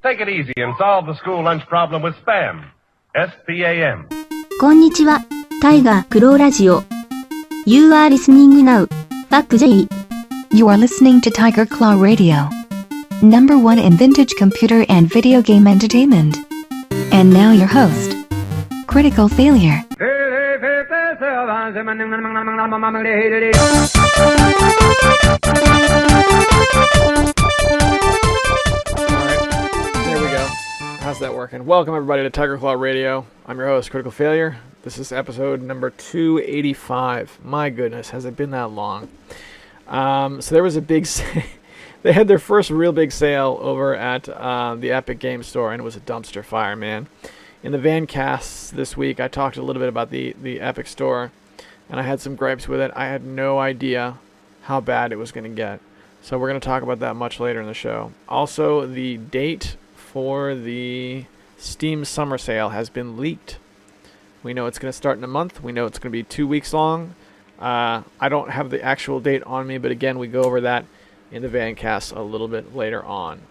Take it easy and solve the school lunch problem with SPAM. S-P-A-M. こんにちは、タイガークローラジオ。You are listening now. Back J. You are listening to Tiger Claw Radio. Number one in vintage computer and video game entertainment. And now your host, Critical Failure. How's that working? Welcome everybody to Tiger Claw Radio. I'm your host, Critical Failure. This is episode number 285. My goodness, has it been that long? So there was a big they had their first real big sale over at the Epic Game Store, and it was a dumpster fire, man. In the Vancasts this week, I talked a little bit about the Epic Store, and I had some gripes with it. I had no idea how bad it was going to get. So we're going to talk about that much later in the show. Also, the date for the Steam Summer Sale has been leaked. We know it's going to start in a month. We know it's going to be 2 weeks long. I don't have the actual date on me, but again, we go over that in the Vancast a little bit later on.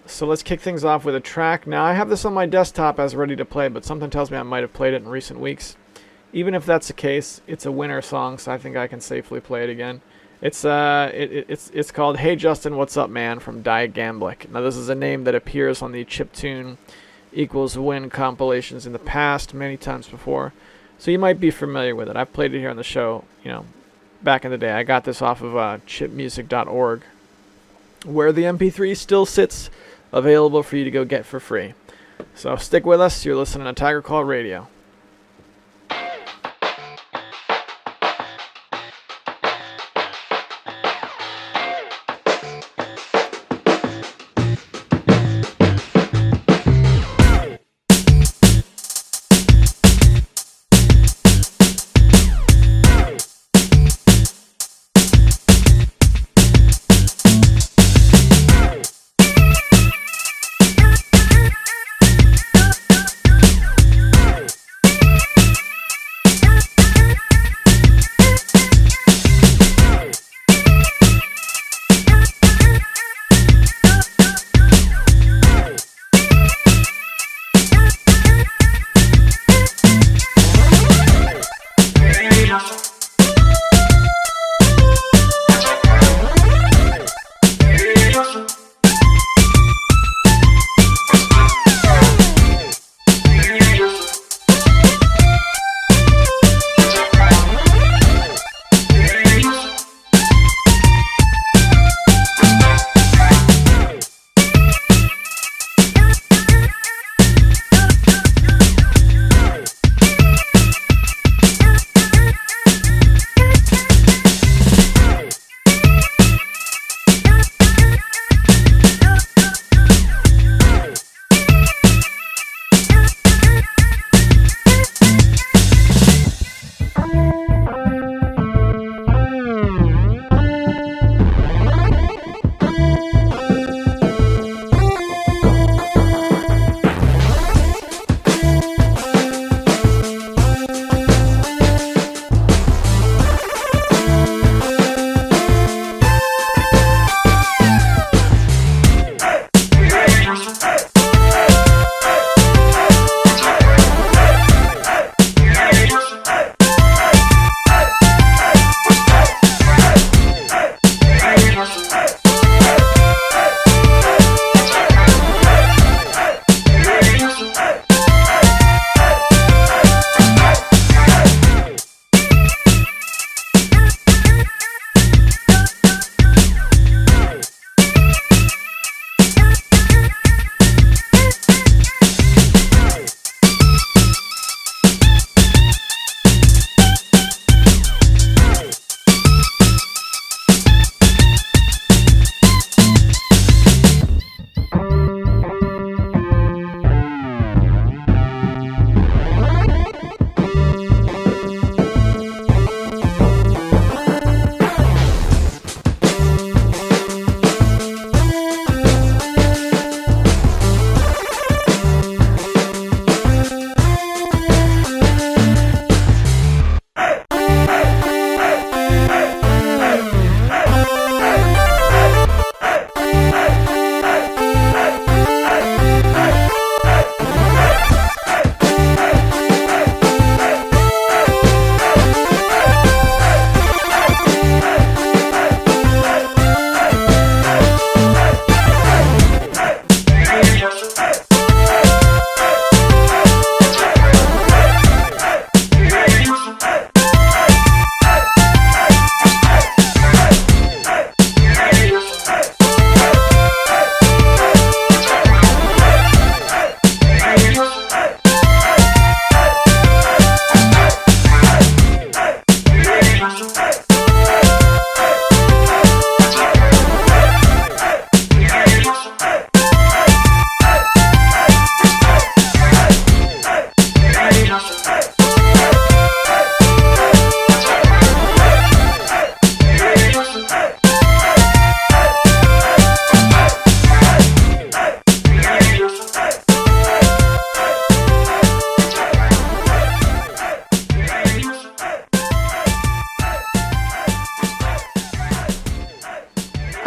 So let's kick things off with a track. Now, I have this on my desktop as ready to play, but something tells me I might have played it in recent weeks. Even if that's the case, it's a winter song, so I think I can safely play it again. It's called Hey Justin, What's Up Man from Diagamblik. Now this is a name that appears on the Chiptune Equals Win compilations in the past many times before. So you might be familiar with it. I've played it here on the show, back in the day. I got this off of chipmusic.org, where the MP3 still sits available for you to go get for free. So stick with us. You're listening to Tiger Claw Radio.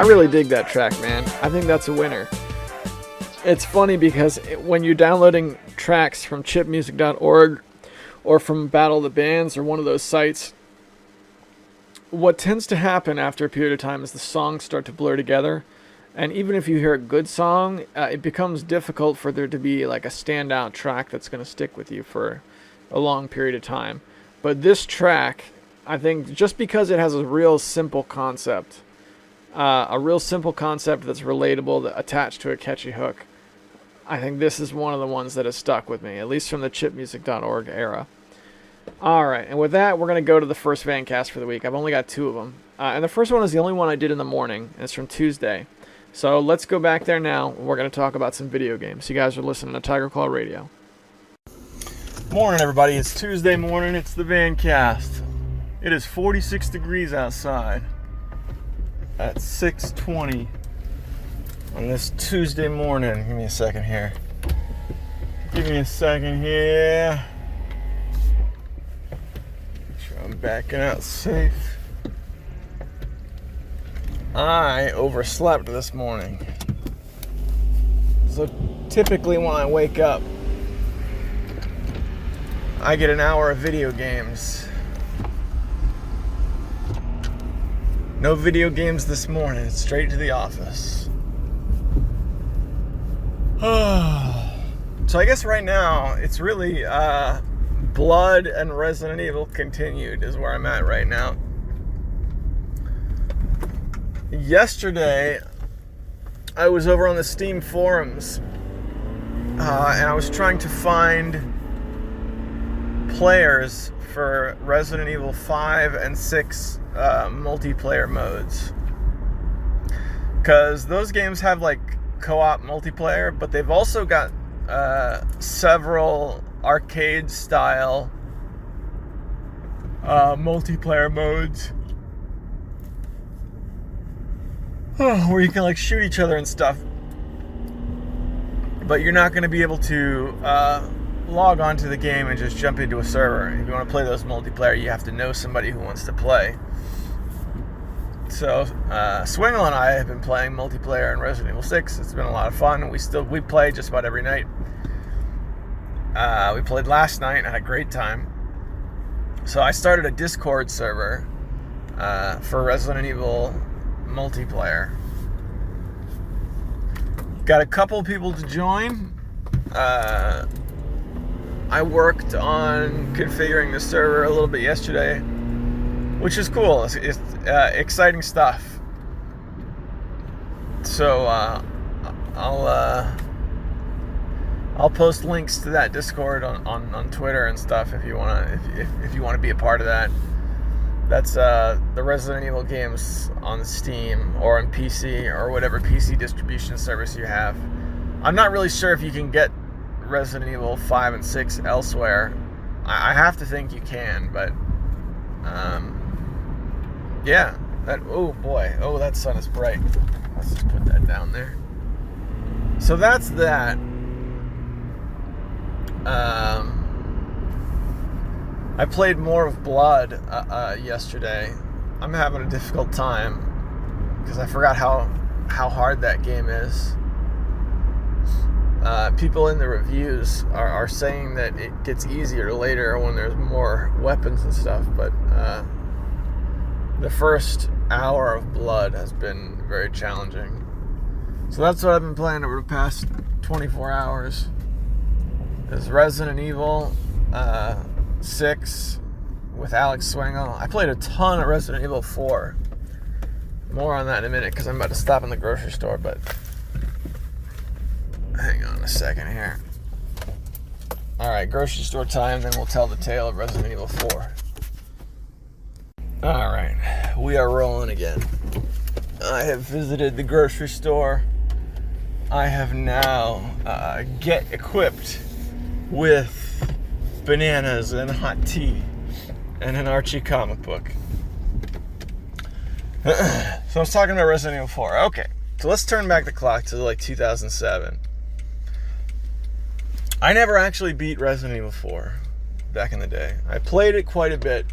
really dig that track, man. I think that's a winner. It's funny because when you're downloading tracks from chipmusic.org or from Battle of the Bands or one of those sites, what tends to happen after a period of time is the songs start to blur together. And even if you hear a good song, it becomes difficult for there to be like a standout track that's going to stick with you for a long period of time. But this track, I think, just because it has a real simple concept that's relatable, that attached to a catchy hook, I think this is one of the ones that has stuck with me, at least from the chipmusic.org era. All right, and with that, we're going to go to the first Vancast for the week. I've only got 2 of them. And the first one is the only one I did in the morning, and it's from Tuesday. So let's go back there now, and we're going to talk about some video games. You guys are listening to Tiger Claw Radio. Morning, everybody. It's Tuesday morning. It's the Vancast. It is 46 degrees outside at 6:20 on this Tuesday morning. Give me a second here. Make sure I'm backing out safe. I overslept this morning. So typically when I wake up, I get an hour of video games. No video games this morning. Straight to the office. So I guess right now it's really Blood and Resident Evil Continued is where I'm at right now. Yesterday I was over on the Steam forums and I was trying to find players for Resident Evil 5 and 6 multiplayer modes, because those games have like co-op multiplayer, but they've also got several arcade style multiplayer modes where you can like shoot each other and stuff, but you're not going to be able to log on to the game and just jump into a server. If you want to play those multiplayer, you have to know somebody who wants to play. So Swingle and I have been playing multiplayer in Resident Evil 6. It's been a lot of fun. We play just about every night. We played last night and had a great time. So I started a Discord server for Resident Evil multiplayer. Got a couple people to join. I worked on configuring the server a little bit yesterday, which is cool. It's exciting stuff. So I'll post links to that Discord on Twitter and stuff if you wanna be a part of that. That's the Resident Evil games on Steam or on PC or whatever PC distribution service you have. I'm not really sure if you can get Resident Evil 5 and 6 elsewhere. I have to think you can, but yeah. Oh boy, that sun is bright. Let's just put that down there. So that's that. I played more of Blood yesterday. I'm having a difficult time because I forgot how hard that game is. People in the reviews are saying that it gets easier later when there's more weapons and stuff, but the first hour of Blood has been very challenging. So that's what I've been playing over the past 24 hours. Is Resident Evil 6 with Alex Swingle. I played a ton of Resident Evil 4. More on that in a minute because I'm about to stop in the grocery store, but hang on a second here. Alright, grocery store time, then we'll tell the tale of Resident Evil 4. Alright, we are rolling again. I have visited the grocery store. I have now get equipped with bananas and hot tea and an Archie comic book. So I was talking about Resident Evil 4. Okay, so let's turn back the clock to like 2007. I never actually beat Resident Evil 4 back in the day. I played it quite a bit,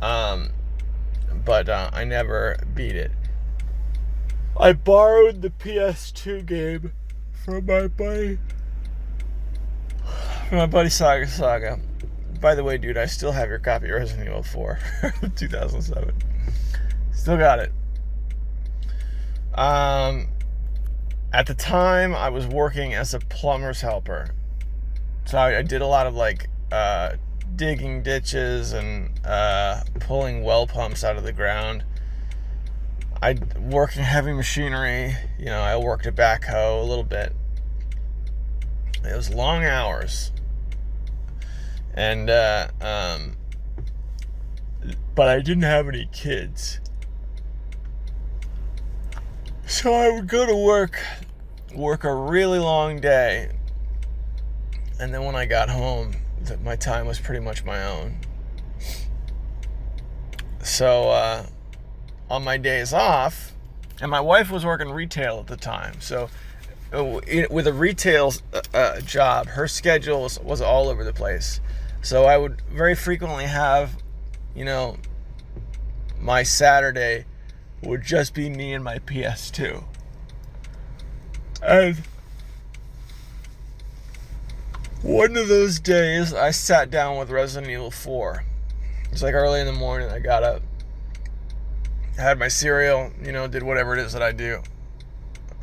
but I never beat it. I borrowed the PS2 game from my buddy Saga. By the way, dude, I still have your copy of Resident Evil 4 2007. Still got it. At the time, I was working as a plumber's helper. So I did a lot of like digging ditches and pulling well pumps out of the ground. I worked in heavy machinery. You know, I worked a backhoe a little bit. It was long hours. And but I didn't have any kids. So I would go to work a really long day, and then when I got home, my time was pretty much my own. So on my days off, and my wife was working retail at the time, so with a retail job, her schedule was all over the place. So I would very frequently have, you know, my Saturday would just be me and my PS2. And one of those days, I sat down with Resident Evil 4. It's like early in the morning, I got up, had my cereal, you know, did whatever it is that I do.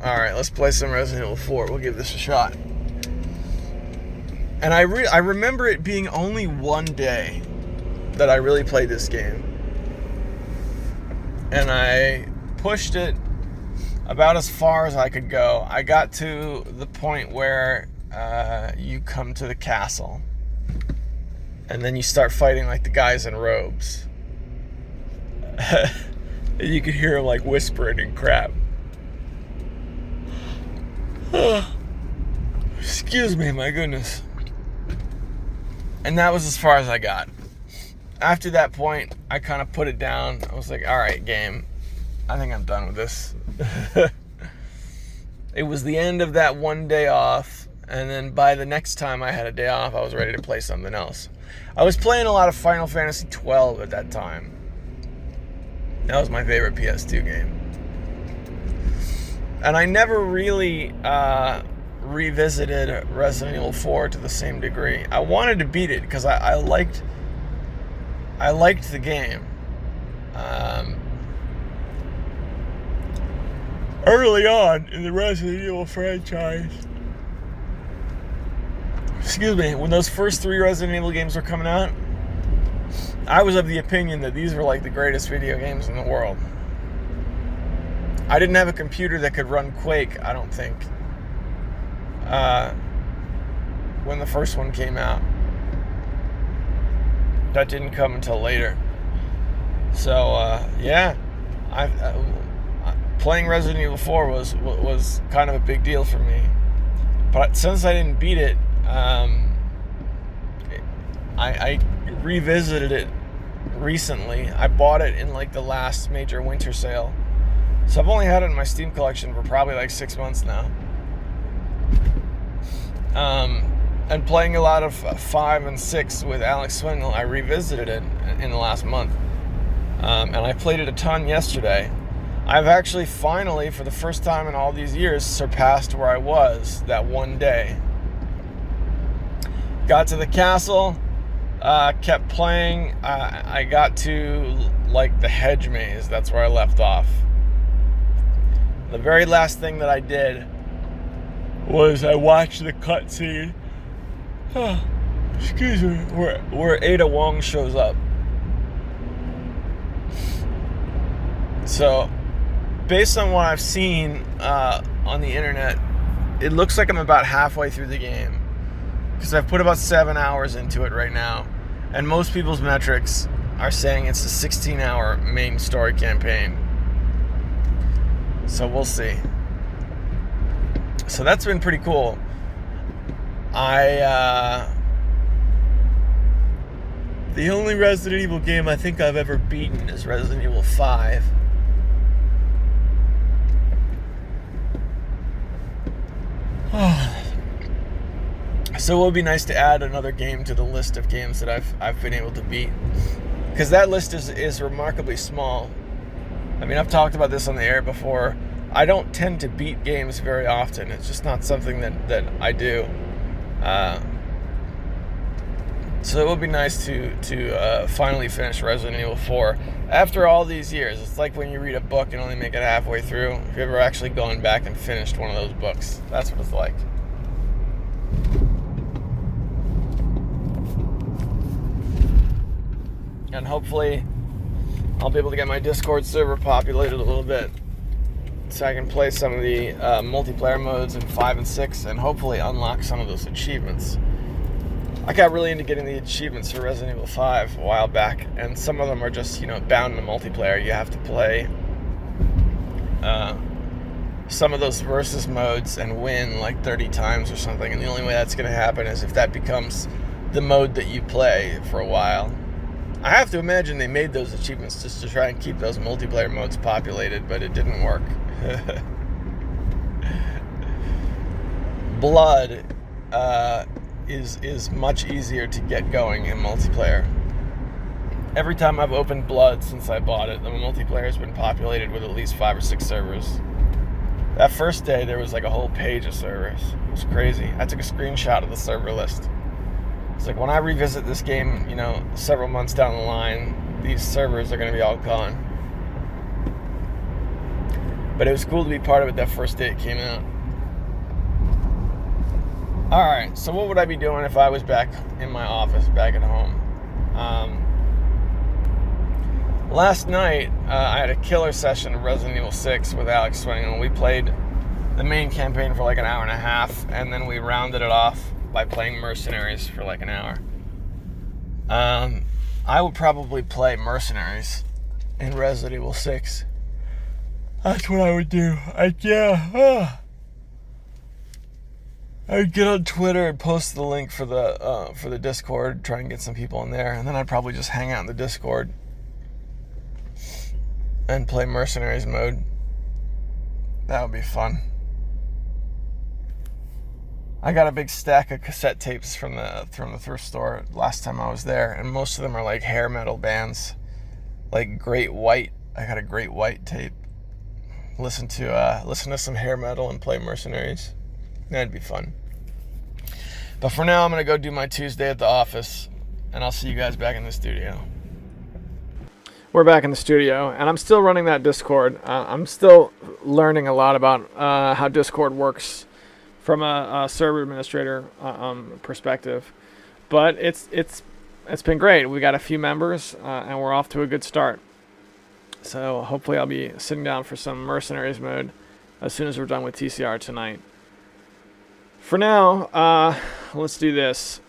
Alright, let's play some Resident Evil 4. We'll give this a shot. And I remember it being only one day that I really played this game. And I pushed it about as far as I could go. I got to the point where you come to the castle. And then you start fighting like the guys in robes. You could hear them like whispering and crap. Excuse me, my goodness. And that was as far as I got. After that point, I kind of put it down. I was like, all right, game. I think I'm done with this. It was the end of that one day off. And then by the next time I had a day off, I was ready to play something else. I was playing a lot of Final Fantasy 12 at that time. That was my favorite PS2 game. And I never really revisited Resident Evil 4 to the same degree. I wanted to beat it because I liked the game. Early on in the Resident Evil franchise, excuse me, when those first 3 Resident Evil games were coming out, I was of the opinion that these were like the greatest video games in the world. I didn't have a computer that could run Quake, I don't think, when the first one came out. That didn't come until later. So, yeah, playing Resident Evil 4 was kind of a big deal for me. But since I didn't beat it, I revisited it recently. I bought it in like the last major winter sale. So I've only had it in my Steam collection for probably like 6 months now. And playing a lot of 5 and 6 with Alex Swindle, I revisited it in the last month. And I played it a ton yesterday. I've actually finally, for the first time in all these years, surpassed where I was that one day. Got to the castle, kept playing. I got to like the hedge maze. That's where I left off. The very last thing that I did was I watched the cutscene. Excuse me, where Ada Wong shows up. So, based on what I've seen on the internet, it looks like I'm about halfway through the game. Because I've put about 7 hours into it right now. And most people's metrics are saying it's a 16-hour main story campaign. So we'll see. So that's been pretty cool. The only Resident Evil game I think I've ever beaten is Resident Evil 5. So it would be nice to add another game to the list of games that I've been able to beat. Because that list is remarkably small. I mean, I've talked about this on the air before. I don't tend to beat games very often. It's just not something that I do. So it would be nice to finally finish Resident Evil 4 after all these years. It's like when you read a book and only make it halfway through. Have you ever actually gone back and finished one of those books? That's what it's like. And hopefully I'll be able to get my Discord server populated a little bit so I can play some of the multiplayer modes in 5 and 6 and hopefully unlock some of those achievements. I got really into getting the achievements for Resident Evil 5 a while back, and some of them are just, bound in the multiplayer. You have to play some of those versus modes and win like 30 times or something, and the only way that's going to happen is if that becomes the mode that you play for a while. I have to imagine they made those achievements just to try and keep those multiplayer modes populated, but it didn't work. Blood is much easier to get going in multiplayer. Every time I've opened Blood since I bought it, the multiplayer has been populated with at least 5 or 6 servers. That first day, there was like a whole page of servers. It was crazy. I took a screenshot of the server list. It's like when I revisit this game, several months down the line, these servers are going to be all gone. But it was cool to be part of it that first day it came out. Alright, so what would I be doing if I was back in my office, back at home? Last night, I had a killer session of Resident Evil 6 with Alex Swing. We played the main campaign for like an hour and a half, and then we rounded it off by playing Mercenaries for like an hour. I would probably play Mercenaries in Resident Evil 6. That's what I would do. I'd get on Twitter and post the link for the Discord, try and get some people in there, and then I'd probably just hang out in the Discord and play Mercenaries mode. That would be fun. I got a big stack of cassette tapes from the thrift store last time I was there, and most of them are like hair metal bands, like Great White. I got a Great White tape. Listen to some hair metal and play Mercenaries. That'd be fun. But for now, I'm gonna go do my Tuesday at the office, and I'll see you guys back in the studio. We're back in the studio, and I'm still running that Discord. I'm still learning a lot about how Discord works from a server administrator perspective, but it's been great. We got a few members, and we're off to a good start. So hopefully I'll be sitting down for some Mercenaries mode as soon as we're done with TCR tonight. For now, let's do this.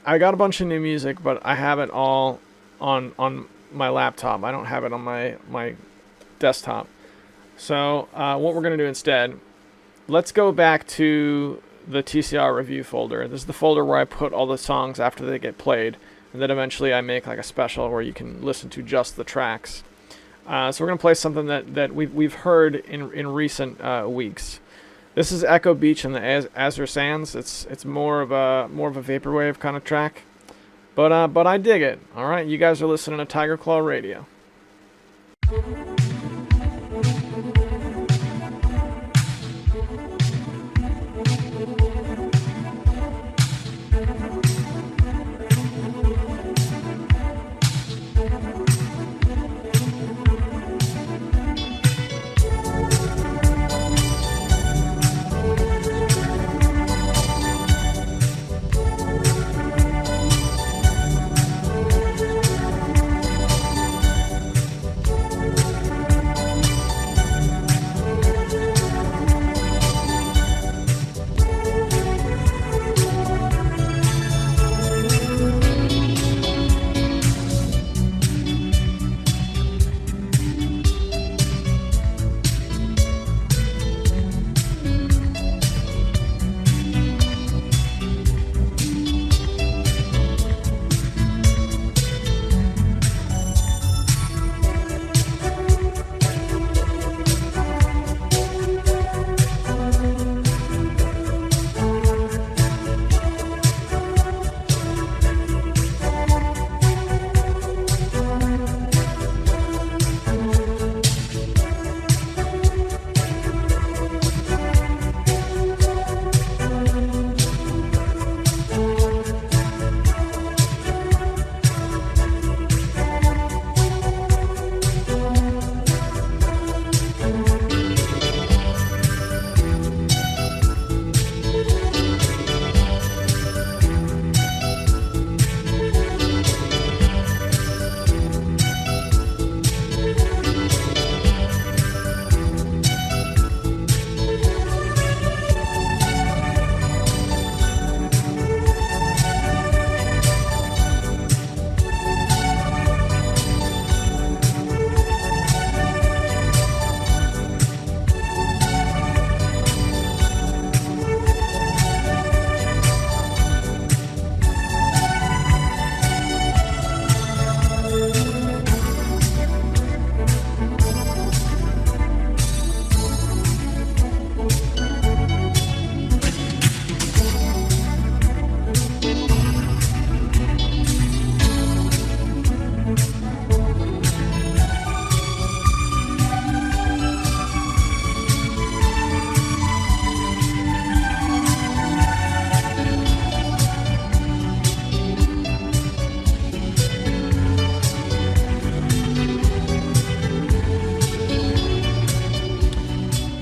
I got a bunch of new music, but I have it all on my laptop. I don't have it on my desktop. So what we're going to do instead, let's go back to the TCR review folder. This is the folder where I put all the songs after they get played, and then eventually I make like a special where you can listen to just the tracks. So we're going to play something that we've heard in recent weeks. This is Echo Beach and the Azure Sands. It's more of a vaporwave kind of track, but I dig it. All right, you guys are listening to Tiger Claw Radio.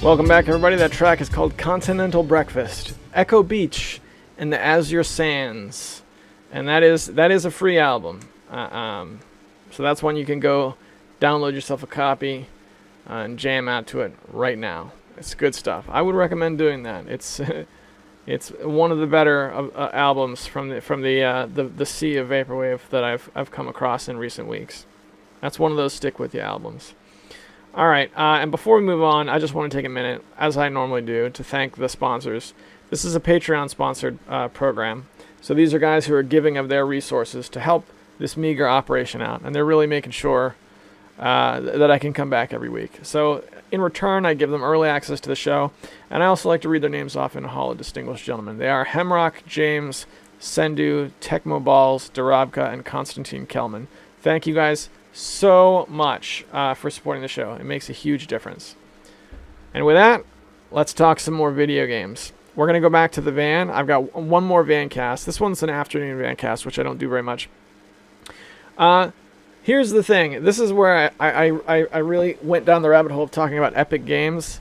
Welcome back, everybody. That track is called Continental Breakfast, Echo Beach and the Azure Sands. And that is a free album. So that's one you can go download yourself a copy and jam out to it right now. It's good stuff. I would recommend doing that. It's it's one of the better albums from the sea of vaporwave that I've come across in recent weeks. That's one of those stick with you albums. All right, and before we move on, I just want to take a minute, as I normally do, to thank the sponsors. This is a Patreon-sponsored program, so these are guys who are giving of their resources to help this meager operation out, and they're really making sure that I can come back every week. So in return, I give them early access to the show, and I also like to read their names off in a hall of distinguished gentlemen. They are Hemrock, James, Sendu, Tecmo Balls, Darabka, and Konstantin Kelman. Thank you guys so much for supporting the show. It makes a huge difference. And with that, let's talk some more video games. We're going to go back to the van. I've got one more van cast. This one's an afternoon van cast, which I don't do very much. Here's the thing. This is where I really went down the rabbit hole of talking about Epic Games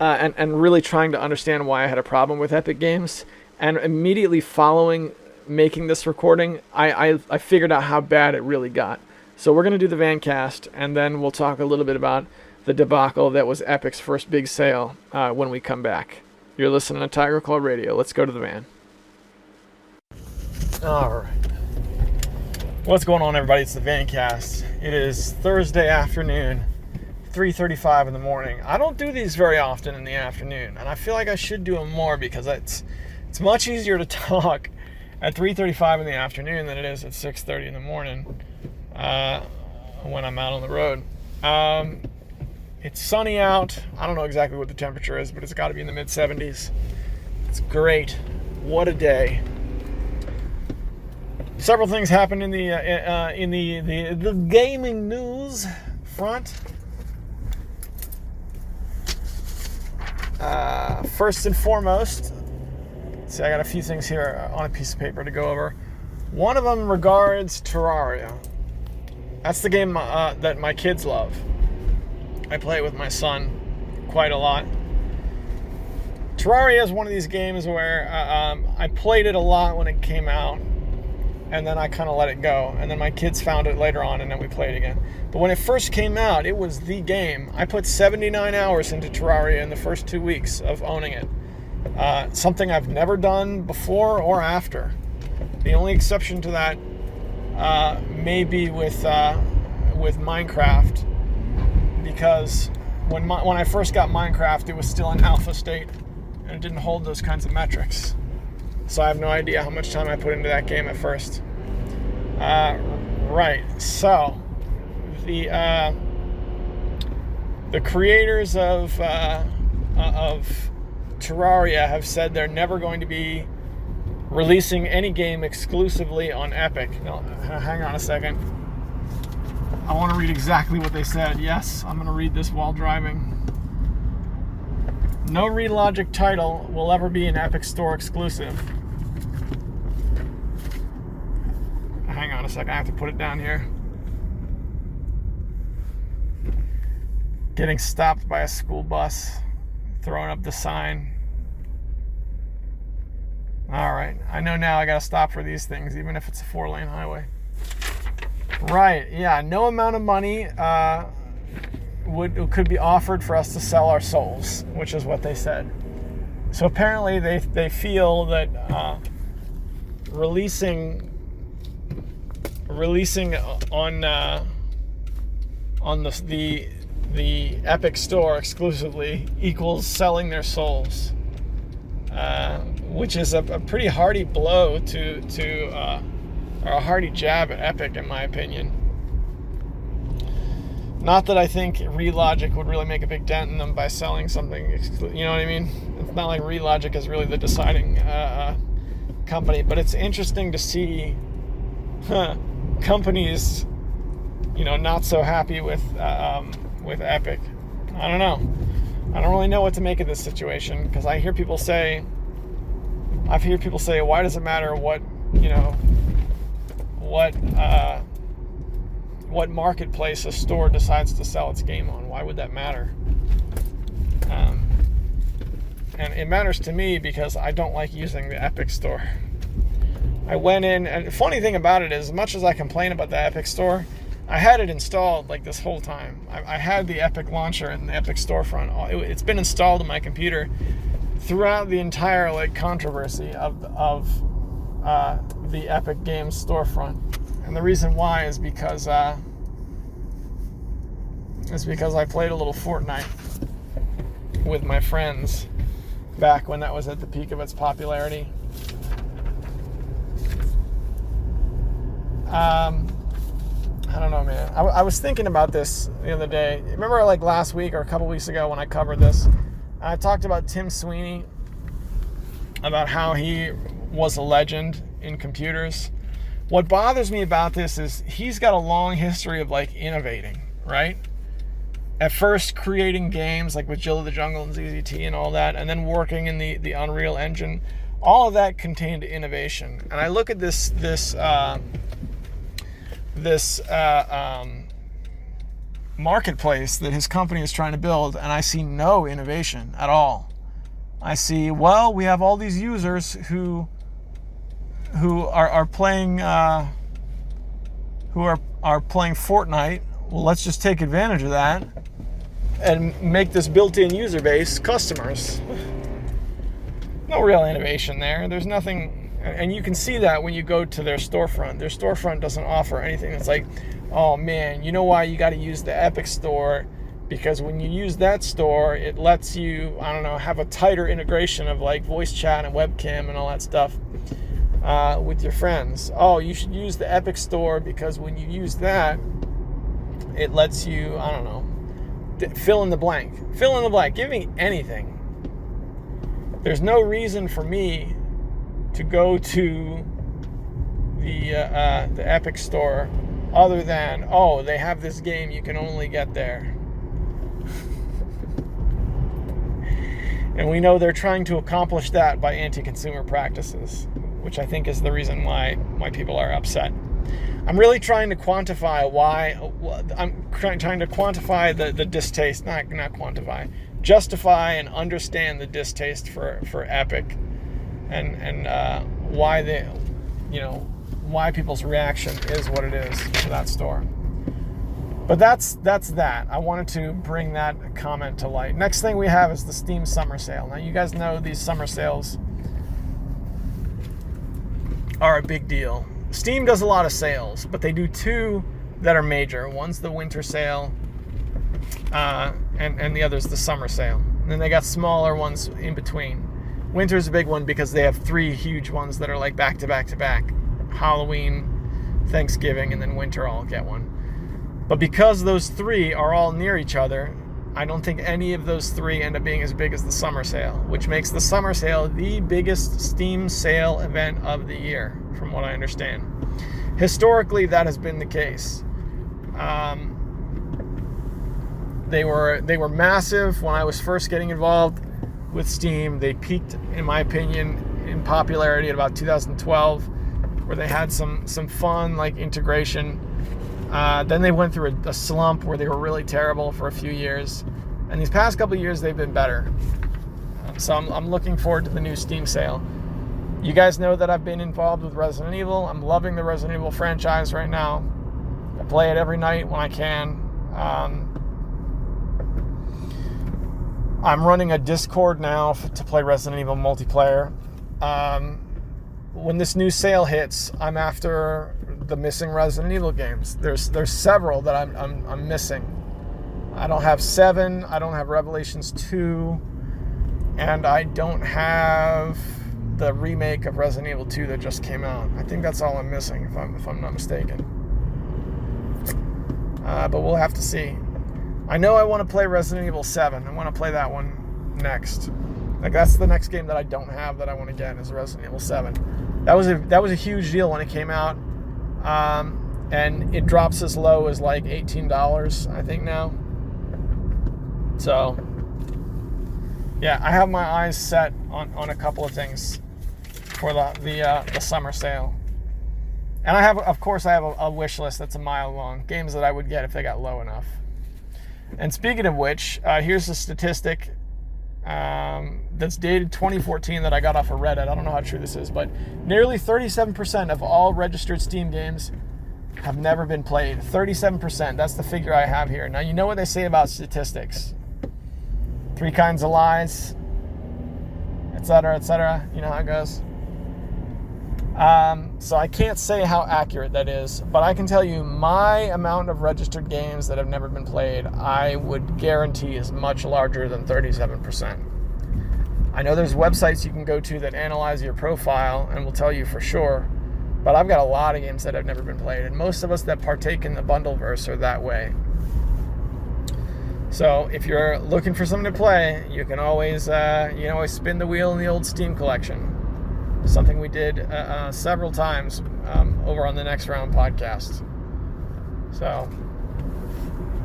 and really trying to understand why I had a problem with Epic Games. And immediately following making this recording, I figured out how bad it really got. So we're going to do the van cast, and then we'll talk a little bit about the debacle that was Epic's first big sale when we come back. You're listening to Tiger Claw Radio. Let's go to the van. All right. What's going on, everybody? It's the Vancast. It is Thursday afternoon, 3:35 in the morning. I don't do these very often in the afternoon, and I feel like I should do them more because it's much easier to talk at 3:35 in the afternoon than it is at 6:30 in the morning when I'm out on the road. It's sunny out. I don't know exactly what the temperature is, but it's got to be in the mid-70s. It's great. What a day. Several things happened in the gaming news front. First and foremost, see, I got a few things here on a piece of paper to go over. One of them regards Terraria. That's the game that my kids love. I play it with my son quite a lot. Terraria is one of these games where I played it a lot when it came out, and then I kind of let it go. And then my kids found it later on, and then we played again. But when it first came out, it was the game. I put 79 hours into Terraria in the first 2 weeks of owning it. Something I've never done before or after. The only exception to that may be with Minecraft, because when I first got Minecraft, it was still in alpha state, and it didn't hold those kinds of metrics. So I have no idea how much time I put into that game at first. Right. So the creators of Terraria have said they're never going to be releasing any game exclusively on Epic. No, hang on a second. I want to read exactly what they said. Yes, I'm going to read this while driving. No Relogic title will ever be an Epic Store exclusive. Hang on a second, I have to put it down here. Getting stopped by a school bus, throwing up the sign. Alright, I know now I gotta stop for these things, even if it's a 4-lane highway. Right, yeah, no amount of money could be offered for us to sell our souls, which is what they said. So apparently they feel that releasing on the Epic Store exclusively equals selling their souls, which is a pretty hearty blow or a hearty jab at Epic, in my opinion. Not that I think Relogic would really make a big dent in them by selling something, you know what I mean? It's not like Relogic is really the deciding company, but it's interesting to see companies, not so happy with Epic. I don't know. I don't really know what to make of this situation, because I hear people say, why does it matter what marketplace a store decides to sell its game on? Why would that matter? And it matters to me because I don't like using the Epic Store. I went in, and the funny thing about it is, as much as I complain about the Epic Store, I had it installed like this whole time. I had the Epic launcher and the Epic storefront. It's been installed in my computer throughout the entire like controversy of the Epic Games storefront. And the reason why is because I played a little Fortnite with my friends back when that was at the peak of its popularity. I don't know, man. I was thinking about this the other day. Remember like last week or a couple weeks ago when I covered this? I talked about Tim Sweeney, about how he was a legend in computers. What bothers me about this is he's got a long history of like innovating, right? At first creating games like with Jill of the Jungle and ZZT and all that, and then working in the Unreal Engine. All of that contained innovation. And I look at this marketplace that his company is trying to build, and I see no innovation at all. I see, well, we have all these users who are playing Fortnite. Well, let's just take advantage of that and make this built-in user base customers. No real innovation there. There's nothing, and you can see that when you go to their storefront. Their storefront doesn't offer anything that's like, oh man, you know why you got to use the Epic Store? Because when you use that store, it lets you, I don't know, have a tighter integration of like voice chat and webcam and all that stuff with your friends. Oh, you should use the Epic Store because when you use that, it lets you, I don't know, fill in the blank. Fill in the blank. Give me anything. There's no reason for me to go to the Epic Store other than, oh, they have this game, you can only get there. And we know they're trying to accomplish that by anti-consumer practices, which I think is the reason why people are upset. I'm really trying to quantify the distaste, not quantify, justify and understand the distaste for Epic, and why people's reaction is what it is to that store. But that's that. I wanted to bring that comment to light. Next thing we have is the Steam Summer Sale. Now you guys know these summer sales are a big deal. Steam does a lot of sales, but they do two that are major. One's the winter sale, and the other's the summer sale. And then they got smaller ones in between. Winter's a big one because they have three huge ones that are like back to back to back. Halloween, Thanksgiving, and then winter all get one. But because those three are all near each other, I don't think any of those three end up being as big as the summer sale, which makes the summer sale the biggest Steam sale event of the year, from what I understand. Historically, that has been the case. They were massive when I was first getting involved with Steam. They peaked, in my opinion, in popularity at about 2012, where they had some fun like integration. Then they went through a slump where they were really terrible for a few years. And these past couple of years, they've been better. So I'm looking forward to the new Steam sale. You guys know that I've been involved with Resident Evil. I'm loving the Resident Evil franchise right now. I play it every night when I can. I'm running a Discord now to play Resident Evil multiplayer. When this new sale hits, I'm after the missing Resident Evil games. There's several that I'm missing. I don't have 7, I don't have Revelations 2, and I don't have the remake of Resident Evil 2 that just came out. I think that's all I'm missing, if I'm not mistaken. But we'll have to see. I know I want to play Resident Evil 7. I want to play that one next. Like that's the next game that I don't have that I want to get is Resident Evil 7. That was a huge deal when it came out. And it drops as low as like $18, I think now. So, yeah, I have my eyes set on a couple of things for the summer sale. And I have a wish list that's a mile long. Games that I would get if they got low enough. And speaking of which, here's a statistic that's dated 2014 that I got off of Reddit. I don't know how true this is, but nearly 37% of all registered Steam games have never been played. 37%. That's the figure I have here. Now, you know what they say about statistics. 3 kinds of lies, etc., etc. You know how it goes. So I can't say how accurate that is, but I can tell you my amount of registered games that have never been played, I would guarantee is much larger than 37%. I know there's websites you can go to that analyze your profile and will tell you for sure, but I've got a lot of games that have never been played, and most of us that partake in the Bundleverse are that way. So if you're looking for something to play, you can always spin the wheel in the old Steam collection. Something we did several times over on the Next Round podcast. So,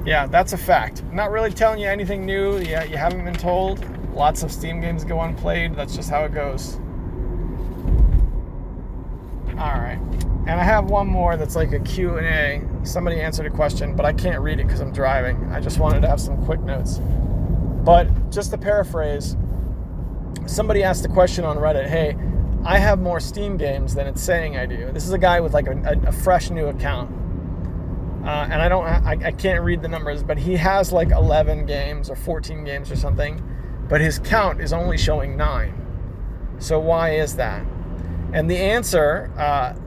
yeah, that's a fact. I'm not really telling you anything new. Yeah, you haven't been told. Lots of Steam games go unplayed. That's just how it goes. All right. And I have one more that's like a Q&A. Somebody answered a question, but I can't read it because I'm driving. I just wanted to have some quick notes. But just to paraphrase, somebody asked the question on Reddit, hey, I have more Steam games than it's saying I do. This is a guy with like a fresh new account. And I can't read the numbers, but he has like 11 games or 14 games or something, but his count is only showing 9. So why is that? And the answer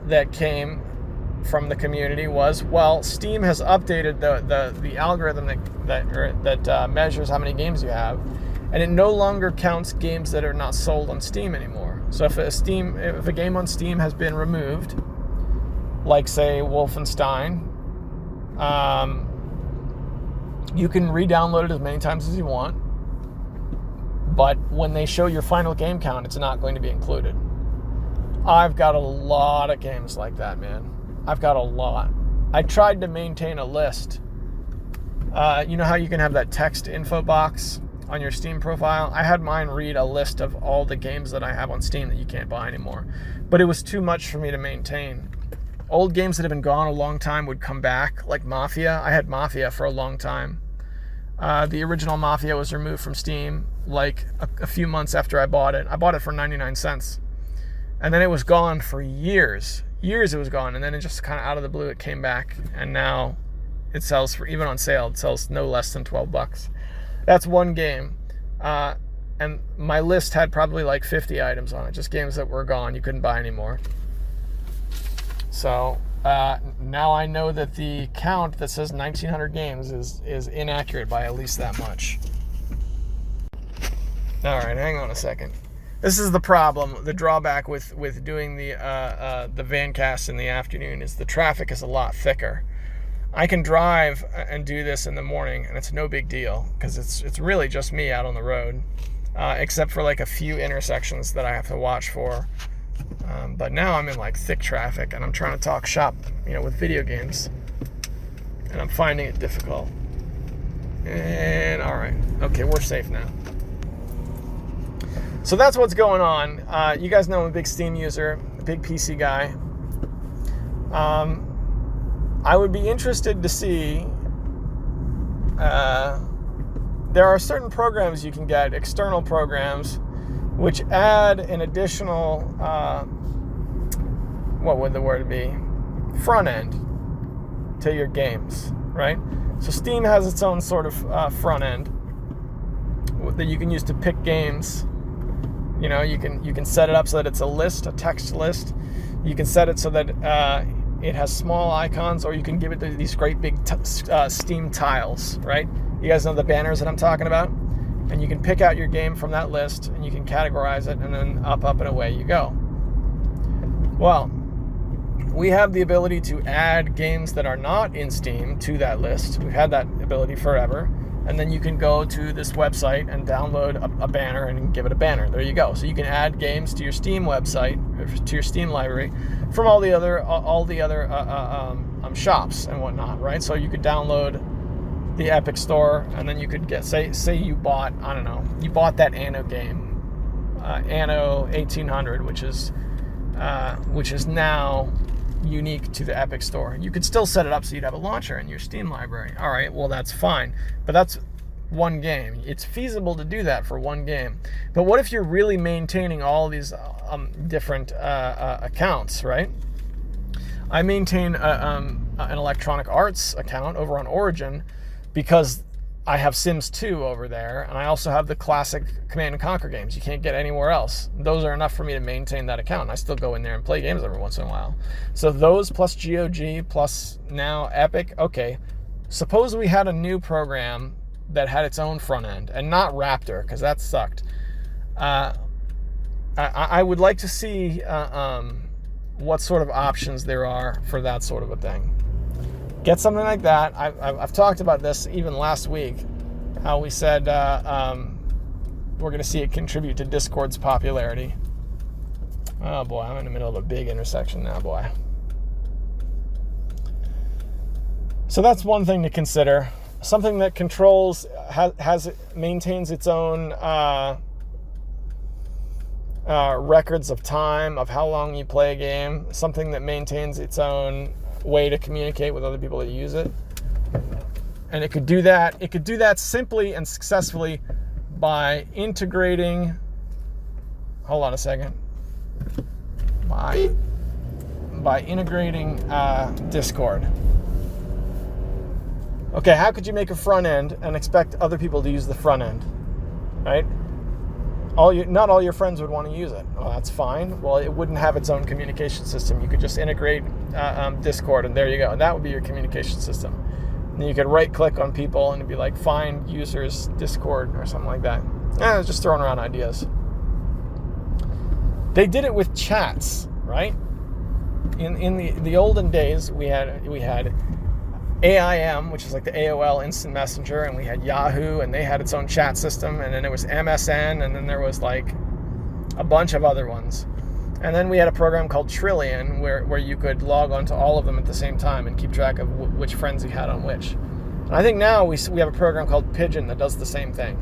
that came from the community was, well, Steam has updated the algorithm that measures how many games you have, and it no longer counts games that are not sold on Steam anymore. So if a game on Steam has been removed, like say Wolfenstein, you can re-download it as many times as you want, but when they show your final game count, it's not going to be included. I've got a lot of games like that, man. I've got a lot. I tried to maintain a list. You know how you can have that text info box on your Steam profile? I had mine read a list of all the games that I have on Steam that you can't buy anymore. But it was too much for me to maintain. Old games that have been gone a long time would come back, like Mafia. I had Mafia for a long time. The original Mafia was removed from Steam like a few months after I bought it. I bought it for 99 cents. And then it was gone for years. Years it was gone. And then it just kind of out of the blue, it came back. And now it sells for, even on sale, it sells no less than $12. That's one game. And my list had probably like 50 items on it, just games that were gone. You couldn't buy anymore. So now I know that the count that says 1,900 games is inaccurate by at least that much. All right, hang on a second. This is the problem, the drawback with doing the Vancast in the afternoon is the traffic is a lot thicker. I can drive and do this in the morning, and it's no big deal because it's really just me out on the road, except for like a few intersections that I have to watch for. But now I'm in like thick traffic, and I'm trying to talk shop, with video games, and I'm finding it difficult. And all right, okay, we're safe now. So that's what's going on. You guys know I'm a big Steam user, a big PC guy. I would be interested to see, there are certain programs you can get, external programs, which add an additional, what would the word be? Front end to your games, right? So Steam has its own sort of front end that you can use to pick games. You can set it up so that it's a list, a text list. You can set it so that it has small icons, or you can give it these great big Steam tiles, right? You guys know the banners that I'm talking about? And you can pick out your game from that list, and you can categorize it, and then up, and away you go. Well, we have the ability to add games that are not in Steam to that list. We've had that ability forever. And then you can go to this website and download a banner and give it a banner. There you go. So you can add games to your Steam website, or to your Steam library, from all the other shops and whatnot, right? So you could download the Epic Store, and then you could get, say you bought, I don't know, you bought that Anno game, Anno 1800, which is now unique to the Epic Store. You could still set it up so you'd have a launcher in your Steam library. All right, well, that's fine. But that's one game. It's feasible to do that for one game. But what if you're really maintaining all these different accounts, right? I maintain an Electronic Arts account over on Origin because I have Sims 2 over there, and I also have the classic Command & Conquer games. You can't get anywhere else. Those are enough for me to maintain that account. I still go in there and play games every once in a while. So those plus GOG plus now Epic. Okay, suppose we had a new program that had its own front end and not Raptor, because that sucked. I would like to see what sort of options there are for that sort of a thing. Get something like that. I've talked about this even last week, how we said we're going to see it contribute to Discord's popularity. Oh boy, I'm in the middle of a big intersection now, boy. So that's one thing to consider. Something that controls, maintains its own records of time, of how long you play a game. Something that maintains its own way to communicate with other people that use it. And it could do that. It could do that simply and successfully by integrating. Hold on a second. By integrating Discord. Okay, how could you make a front end and expect other people to use the front end, right? Not all your friends would want to use it. Well, that's fine. Well, it wouldn't have its own communication system. You could just integrate Discord, and there you go. And that would be your communication system. And you could right-click on people, and it'd be like, find users Discord or something like that. I was just throwing around ideas. They did it with chats, right? In the olden days, we had AIM, which is like the AOL Instant Messenger, and we had Yahoo, and they had its own chat system, and then it was MSN, and then there was like a bunch of other ones. And then we had a program called Trillion, where you could log on to all of them at the same time and keep track of which friends you had on which. And I think now we have a program called Pigeon that does the same thing.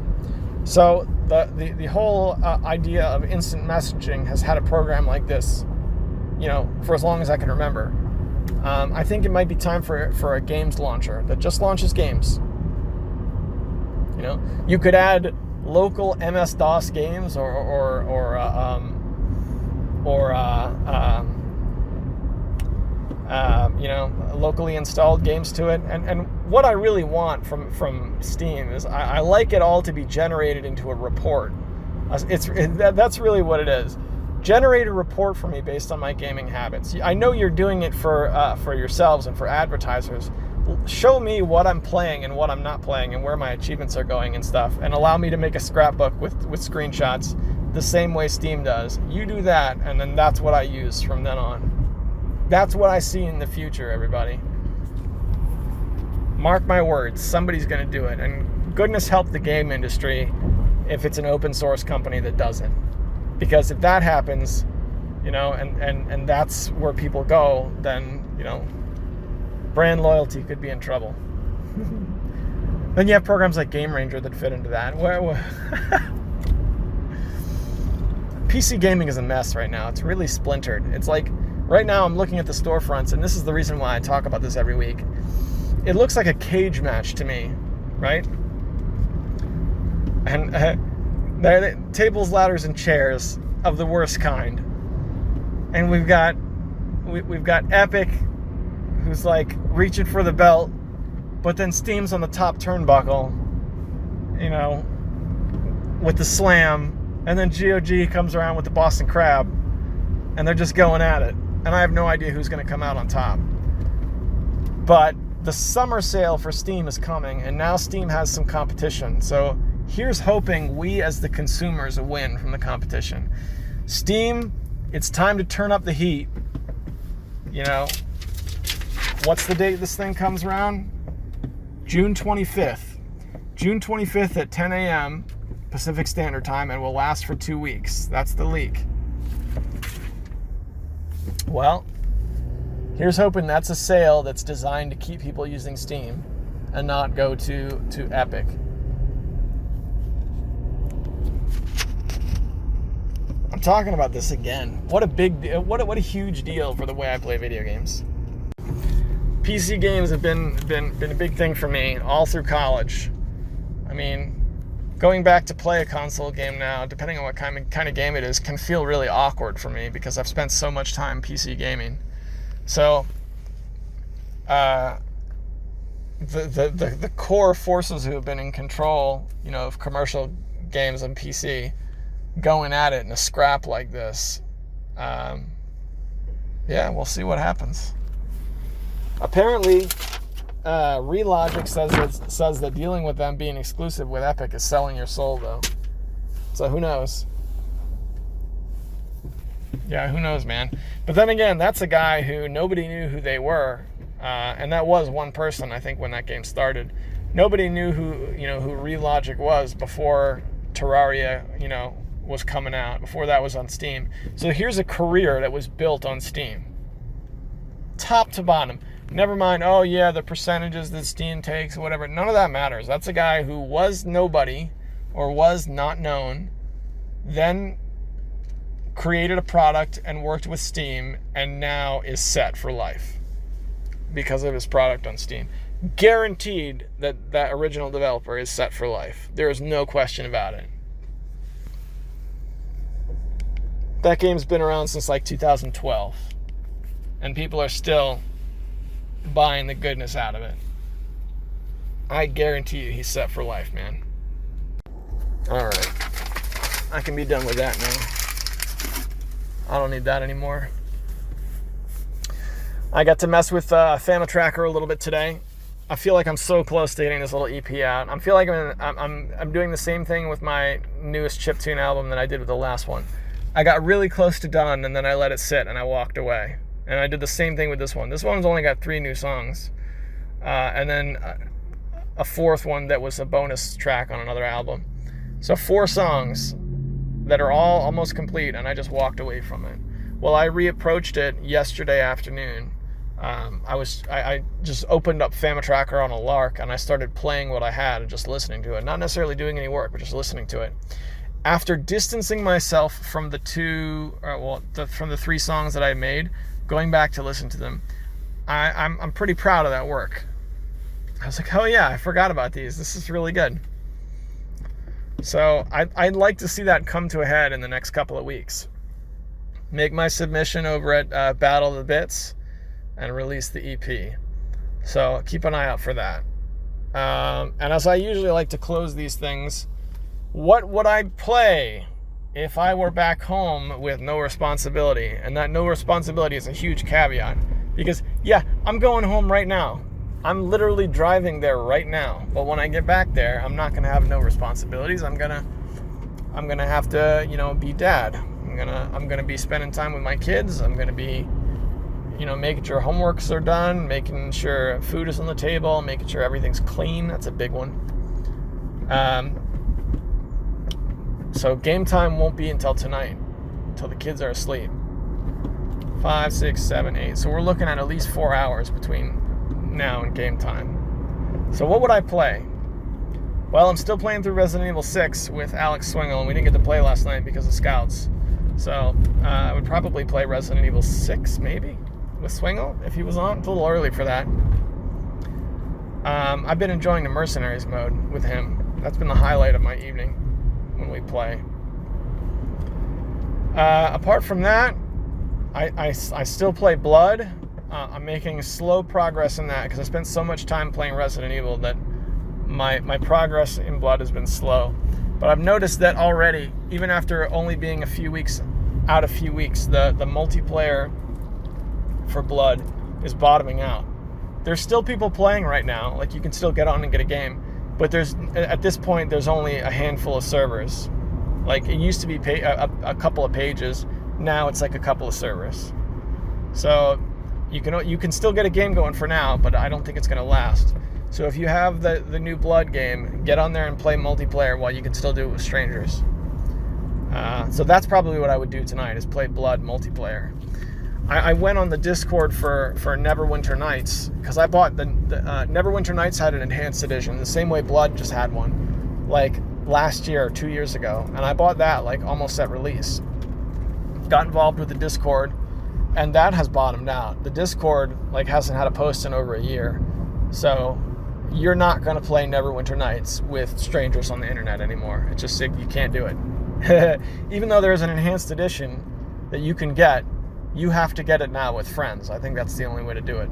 So the whole idea of instant messaging has had a program like this, for as long as I can remember. I think it might be time for a games launcher that just launches games. You could add local MS-DOS games or locally installed games to it. And what I really want from Steam is I like it all to be generated into a report. That's really what it is. Generate a report for me based on my gaming habits. I know you're doing it for yourselves and for advertisers. Show me what I'm playing and what I'm not playing and where my achievements are going and stuff, and allow me to make a scrapbook with screenshots the same way Steam does. You do that, and then that's what I use from then on. That's what I see in the future, everybody. Mark my words, somebody's going to do it, and goodness help the game industry if it's an open source company that does it. Because if that happens, and that's where people go, then, brand loyalty could be in trouble. Then you have programs like Game Ranger that fit into that. PC gaming is a mess right now. It's really splintered. It's like, right now I'm looking at the storefronts, and this is the reason why I talk about this every week. It looks like a cage match to me, right? And they're tables, ladders, and chairs of the worst kind. And we've got Epic, who's like reaching for the belt, but then Steam's on the top turnbuckle, with the slam, and then GOG comes around with the Boston Crab, and they're just going at it. And I have no idea who's going to come out on top. But the summer sale for Steam is coming, and now Steam has some competition. So here's hoping we as the consumers win from the competition. Steam, it's time to turn up the heat. What's the date this thing comes around? June 25th. June 25th at 10 a.m. Pacific Standard Time, and will last for 2 weeks. That's the leak. Well, here's hoping that's a sale that's designed to keep people using Steam and not go to Epic. I'm talking about this again. What a huge deal for the way I play video games. PC games have been a big thing for me all through college. I mean, going back to play a console game now, depending on what kind of game it is, can feel really awkward for me because I've spent so much time PC gaming. So, the core forces who have been in control, of commercial games on PC, going at it in a scrap like this, we'll see what happens. Apparently, Relogic says that dealing with them being exclusive with Epic is selling your soul, though. So who knows? Yeah, who knows, man. But then again, that's a guy who nobody knew who they were, and that was one person, I think, when that game started. Nobody knew who Relogic was before Terraria, was coming out, before that was on Steam. So here's a career that was built on Steam, top to bottom. Never mind, the percentages that Steam takes, whatever. None of that matters. That's a guy who was nobody or was not known, then created a product and worked with Steam, and now is set for life because of his product on Steam. Guaranteed that original developer is set for life. There is no question about it. That game's been around since like 2012, and people are still buying the goodness out of it. I guarantee you he's set for life, man. Alright. I can be done with that now. I don't need that anymore. I got to mess with Fama Tracker a little bit today. I feel like I'm so close to getting this little EP out. I feel like I'm doing the same thing with my newest chiptune album that I did with the last one. I got really close to done, and then I let it sit, and I walked away. And I did the same thing with this one. This one's only got 3 new songs. And then a 4th one that was a bonus track on another album. So 4 songs that are all almost complete, and I just walked away from it. Well, I reapproached it yesterday afternoon. I just opened up Fama Tracker on a lark, and I started playing what I had and just listening to it. Not necessarily doing any work, but just listening to it. After distancing myself from the 3 songs that I made, going back to listen to them, I'm pretty proud of that work. I was like, oh yeah, I forgot about these. This is really good. So I'd like to see that come to a head in the next couple of weeks. Make my submission over at Battle of the Bits and release the EP. So keep an eye out for that. And as I usually like to close these things, what would I play if I were back home with no responsibility? And that no responsibility is a huge caveat. Because, yeah, I'm going home right now. I'm literally driving there right now. But when I get back there, I'm not going to have no responsibilities. I'm gonna have to, be dad. I'm gonna be spending time with my kids. I'm gonna be, making sure homeworks are done, making sure food is on the table, making sure everything's clean. That's a big one. So game time won't be until tonight, until the kids are asleep. 5, 6, 7, 8. So we're looking at least 4 hours between now and game time. So what would I play? Well, I'm still playing through Resident Evil 6 with Alex Swingle, and we didn't get to play last night because of Scouts. So I would probably play Resident Evil 6, maybe, with Swingle, if he was on. It's a little early for that. I've been enjoying the Mercenaries mode with him. That's been the highlight of my evening when we play. Apart from that, I still play Blood. I'm making slow progress in that because I spent so much time playing Resident Evil that my progress in Blood has been slow. But I've noticed that already, even after only being a few weeks, the multiplayer for Blood is bottoming out. There's still people playing right now. Like, you can still get on and get a game. But at this point, there's only a handful of servers. Like, it used to be a couple of pages. Now it's like a couple of servers. So you can still get a game going for now, but I don't think it's going to last. So if you have the new Blood game, get on there and play multiplayer while you can still do it with strangers. So that's probably what I would do tonight, is play Blood multiplayer. I went on the Discord for Neverwinter Nights, because I bought the Neverwinter Nights had an enhanced edition, the same way Blood just had one, like last year or 2 years ago. And I bought that like almost at release. Got involved with the Discord, and that has bottomed out. The Discord like hasn't had a post in over a year. So, you're not going to play Neverwinter Nights with strangers on the internet anymore. It's just you can't do it. Even though there's an enhanced edition that you can get, you have to get it now with friends. I think that's the only way to do it.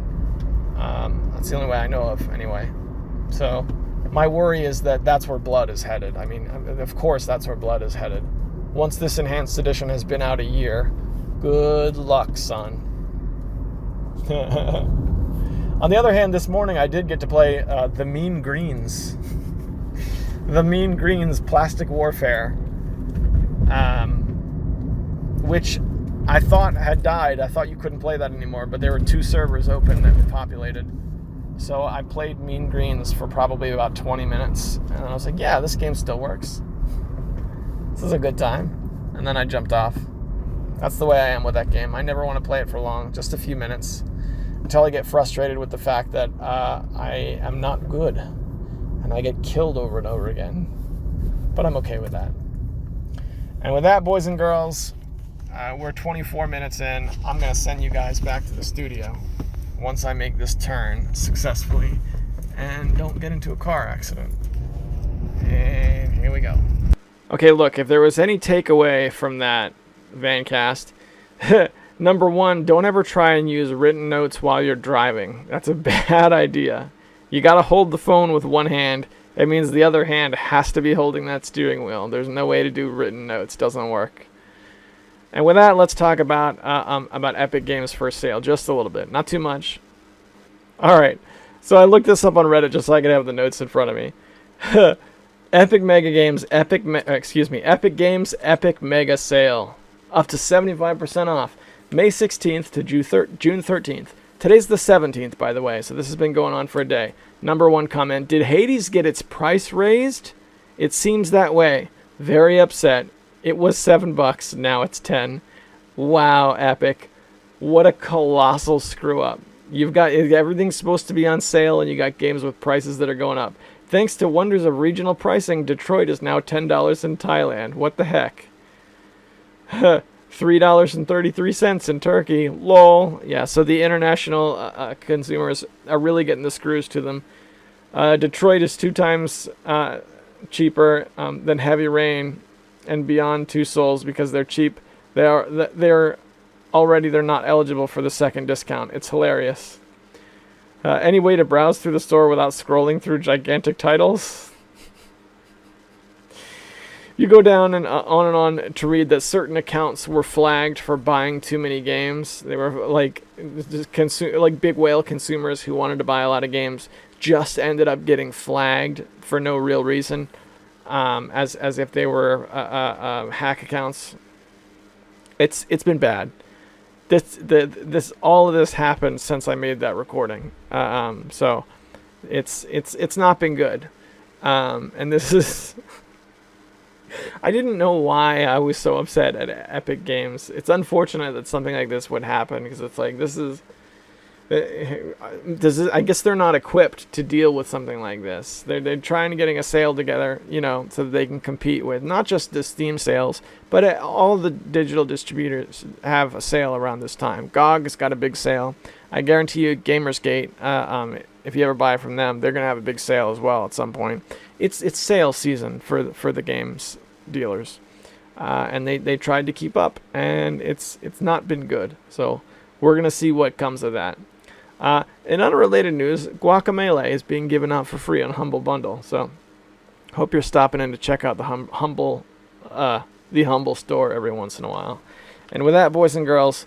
That's the only way I know of, anyway. So my worry is that that's where Blood is headed. I mean, of course that's where Blood is headed. Once this enhanced edition has been out a year, good luck, son. On the other hand, this morning I did get to play The Mean Greens. The Mean Greens Plastic Warfare. Which I thought had died. I thought you couldn't play that anymore, but there were 2 servers open that were populated. So I played Mean Greens for probably about 20 minutes, and I was like, yeah, this game still works. This is a good time. And then I jumped off. That's the way I am with that game. I never want to play it for long, just a few minutes, until I get frustrated with the fact that I am not good, and I get killed over and over again. But I'm okay with that. And with that, boys and girls, we're 24 minutes in. I'm going to send you guys back to the studio once I make this turn successfully and don't get into a car accident. And here we go. Okay, look, if there was any takeaway from that Vancast, number 1, don't ever try and use written notes while you're driving. That's a bad idea. You got to hold the phone with one hand. It means the other hand has to be holding that steering wheel. There's no way to do written notes. Doesn't work. And with that, let's talk about Epic Games for sale just a little bit, not too much. All right, so I looked this up on Reddit just so I could have the notes in front of me. Epic Games Epic Mega Sale, up to 75% off, May 16th to June 13th. Today's the 17th, by the way, so this has been going on for a day. Number 1 comment: did Hades get its price raised? It seems that way. Very upset. It was $7, now it's 10. Wow, Epic. What a colossal screw up. You've got everything's supposed to be on sale, and you got games with prices that are going up. Thanks to wonders of regional pricing, Detroit is now $10 in Thailand. What the heck? $3.33 in Turkey. Lol. Yeah, so the international consumers are really getting the screws to them. Detroit is 2 times cheaper than Heavy Rain and Beyond Two Souls because they're cheap. They're not eligible for the second discount. It's hilarious. Any way to browse through the store without scrolling through gigantic titles? You go down and on to read that certain accounts were flagged for buying too many games. They were like big whale consumers who wanted to buy a lot of games just ended up getting flagged for no real reason. As if they were hack accounts. It's been bad. All of this happened since I made that recording. So it's not been good. And this is I didn't know why I was so upset at Epic Games. It's unfortunate that something like this would happen because it's like I guess they're not equipped to deal with something like this. They're trying to getting a sale together, so that they can compete with not just the Steam sales, but all the digital distributors have a sale around this time. GOG's got a big sale. I guarantee you, Gamersgate, if you ever buy from them, they're gonna have a big sale as well at some point. It's sale season for the games dealers, and they tried to keep up, and it's not been good. So we're gonna see what comes of that. In unrelated news, Guacamelee is being given out for free on Humble Bundle. So, hope you're stopping in to check out the Humble store every once in a while. And with that, boys and girls,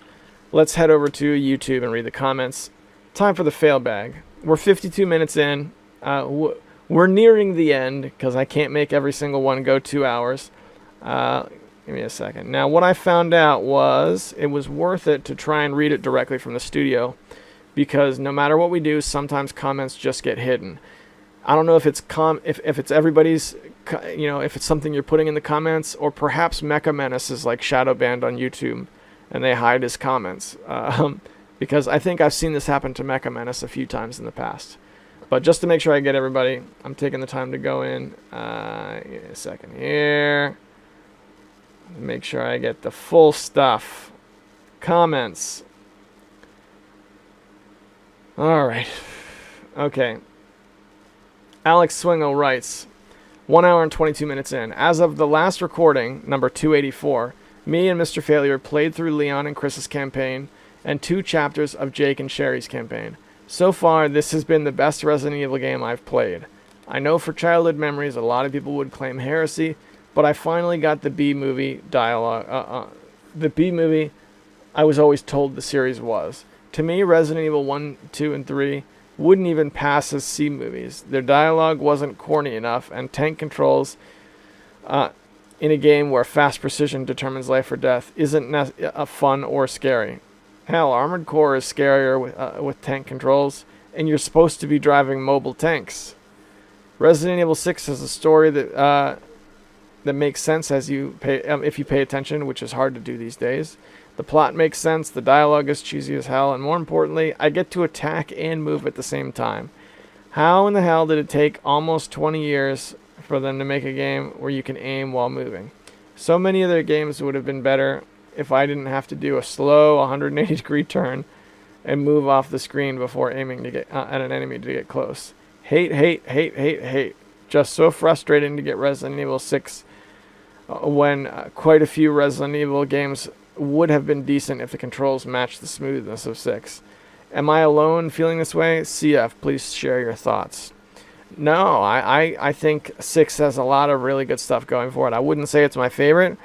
let's head over to YouTube and read the comments. Time for the fail bag. We're 52 minutes in. We're nearing the end because I can't make every single one go 2 hours. Give me a second. Now, what I found out was it was worth it to try and read it directly from the studio, because no matter what we do, sometimes comments just get hidden. I don't know if it's if it's everybody's, if it's something you're putting in the comments, or perhaps Mecha Menace is like shadow banned on YouTube and they hide his comments. Because I think I've seen this happen to Mecha Menace a few times in the past. But just to make sure I get everybody, I'm taking the time to go in. Give me a second here. Make sure I get the full stuff. Comments. All right. Okay. Alex Swingle writes, 1 hour and 22 minutes in. As of the last recording, number 284, me and Mr. Failure played through Leon and Chris's campaign and 2 chapters of Jake and Sherry's campaign. So far, this has been the best Resident Evil game I've played. I know for childhood memories, a lot of people would claim heresy, but I finally got the B-movie dialogue. The B-movie I was always told the series was. To me, Resident Evil 1, 2, and 3 wouldn't even pass as C-movies. Their dialogue wasn't corny enough, and tank controls in a game where fast precision determines life or death isn't fun or scary. Hell, Armored Core is scarier with tank controls, and you're supposed to be driving mobile tanks. Resident Evil 6 has a story that makes sense as you if you pay attention, which is hard to do these days. The plot makes sense, the dialogue is cheesy as hell, and more importantly, I get to attack and move at the same time. How in the hell did it take almost 20 years for them to make a game where you can aim while moving? So many of their games would have been better if I didn't have to do a slow 180-degree turn and move off the screen before aiming to get at an enemy to get close. Hate. Just so frustrating to get Resident Evil 6 when quite a few Resident Evil games would have been decent if the controls matched the smoothness of 6. Am I alone feeling this way? CF, please share your thoughts. No, I think 6 has a lot of really good stuff going for it. I wouldn't say it's my favorite,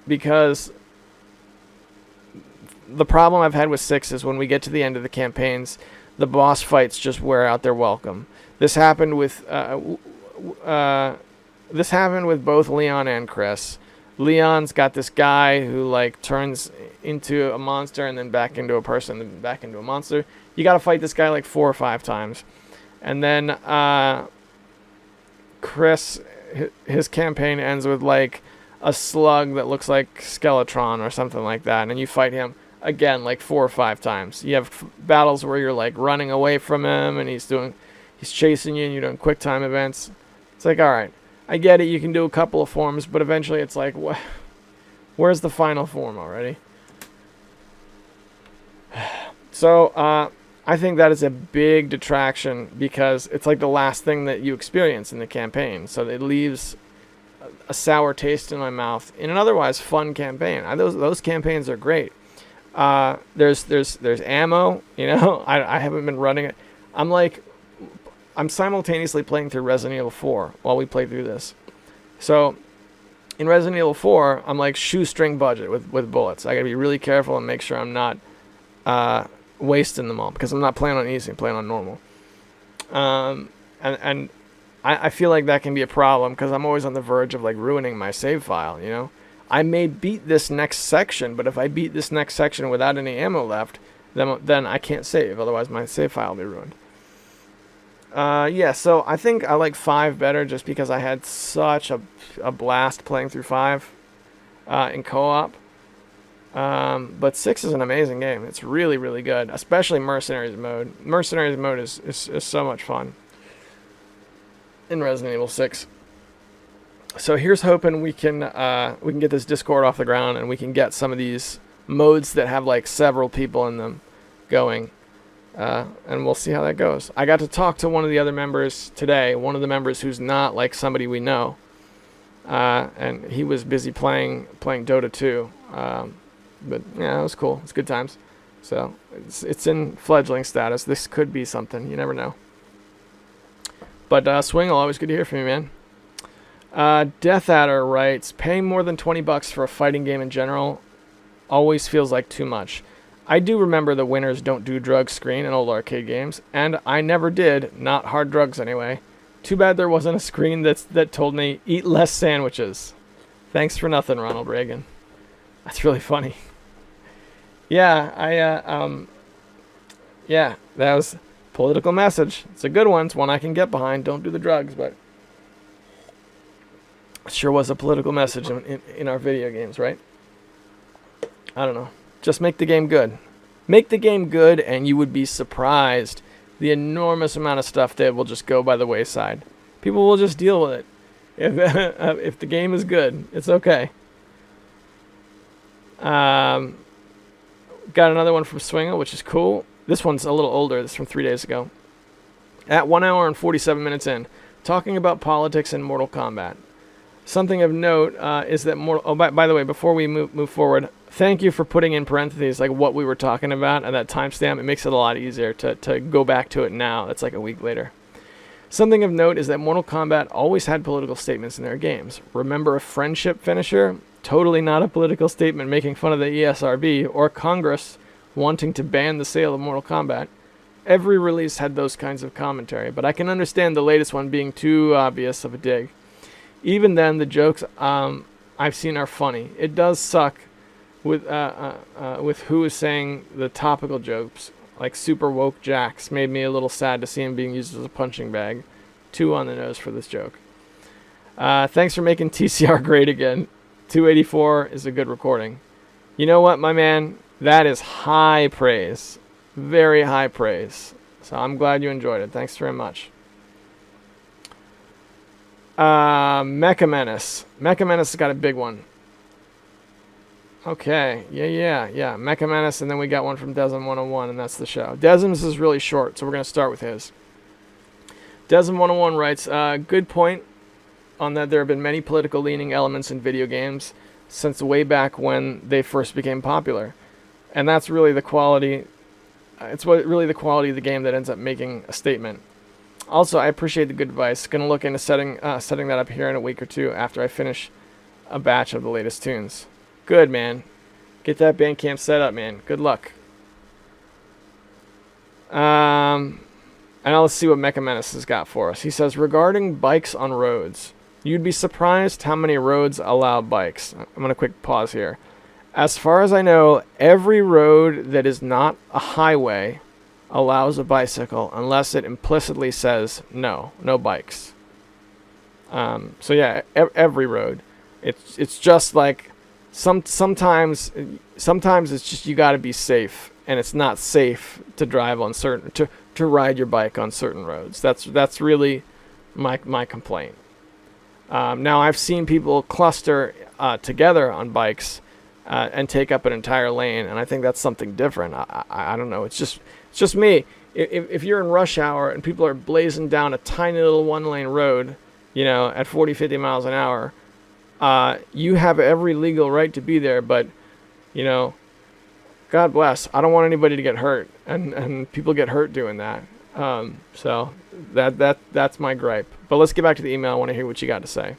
because the problem I've had with 6 is when we get to the end of the campaigns, the boss fights just wear out their welcome. This happened with both Leon and Chris. Leon's got this guy who like turns into a monster and then back into a person, then back into a monster. You got to fight this guy like 4 or 5 times. And then Chris, his campaign ends with like a slug that looks like Skeletron or something like that, and you fight him again like 4 or 5 times. You have battles where you're like running away from him and he's chasing you and you're doing quick time events. It's like, all right, I get it, you can do a couple of forms, but eventually it's like, where's the final form already? So I think that is a big detraction because it's like the last thing that you experience in the campaign. So it leaves a sour taste in my mouth in an otherwise fun campaign. Those campaigns are great. There's ammo, you know. I haven't been running it. I'm simultaneously playing through Resident Evil 4 while we play through this. So in Resident Evil 4, I'm like shoestring budget with bullets. I gotta be really careful and make sure I'm not wasting them all, because I'm not playing on easy, I'm playing on normal. And I feel like that can be a problem because I'm always on the verge of like ruining my save file, you know. I may beat this next section, but if I beat this next section without any ammo left, then I can't save. Otherwise, my save file will be ruined. Yeah, so I think I like 5 better just because I had such a blast playing through 5 in co-op. But 6 is an amazing game. It's really, really good, especially Mercenaries mode. Mercenaries mode is so much fun in Resident Evil 6. So here's hoping we can get this Discord off the ground and we can get some of these modes that have like several people in them going, and we'll see how that goes. I got to talk to one of the other members today, one of the members who's not like somebody we know, and he was busy playing Dota 2, but yeah, it was cool. It's good times. So it's in fledgling status. This could be something. You never know. But Swingle, always good to hear from you, man. Death Adder writes, paying more than $20 for a fighting game in general always feels like too much. I do remember the winners don't do drugs screen in old arcade games, and I never did, not hard drugs anyway. Too bad there wasn't a screen that told me, eat less sandwiches. Thanks for nothing, Ronald Reagan. That's really funny. Yeah, yeah, that was political message. It's a good one. It's one I can get behind. Don't do the drugs, but it sure was a political message in our video games, right? I don't know. Just make the game good. Make the game good, and you would be surprised the enormous amount of stuff that will just go by the wayside. People will just deal with it. If the game is good, it's okay. Got another one from Swingle, which is cool. This one's a little older. This is from 3 days ago. At 1 hour and 47 minutes in, talking about politics and Mortal Kombat. Something of note is that by the way, before we move forward, thank you for putting in parentheses like what we were talking about and that timestamp. It makes it a lot easier to go back to it now. That's like a week later. Something of note is that Mortal Kombat always had political statements in their games. Remember a friendship finisher? Totally not a political statement making fun of the ESRB or Congress wanting to ban the sale of Mortal Kombat. Every release had those kinds of commentary, but I can understand the latest one being too obvious of a dig. Even then, the jokes I've seen are funny. It does suck with who is saying the topical jokes, like Super Woke Jax made me a little sad to see him being used as a punching bag. Too on the nose for this joke. Thanks for making TCR great again. 284 is a good recording. You know what, my man? That is high praise. Very high praise. So I'm glad you enjoyed it. Thanks very much. Mecha Menace. Mecha Menace has got a big one. Okay. Yeah. Mecha Menace, and then we got one from Desm101, and that's the show. Desm's is really short, so we're going to start with his. Desm101 writes, good point on that there have been many political leaning elements in video games since way back when they first became popular. And that's really the quality. It's really the quality of the game that ends up making a statement. Also, I appreciate the good advice. Going to look into setting that up here in a week or two after I finish a batch of the latest tunes. Good, man. Get that Bandcamp set up, man. Good luck. And now let's see what Mecha Menace has got for us. He says, regarding bikes on roads, you'd be surprised how many roads allow bikes. I'm going to quick pause here. As far as I know, every road that is not a highway allows a bicycle unless it implicitly says no bikes. So yeah, every road. It's just like sometimes it's just you got to be safe, and it's not safe to drive on certain to ride your bike on certain roads. That's really my complaint. Now I've seen people cluster together on bikes and take up an entire lane, and I think that's something different. I don't know. It's just me. If you're in rush hour and people are blazing down a tiny little one-lane road, at 40, 50 miles an hour, you have every legal right to be there, but, God bless. I don't want anybody to get hurt, and people get hurt doing that. So that's my gripe. But let's get back to the email. I want to hear what you got to say.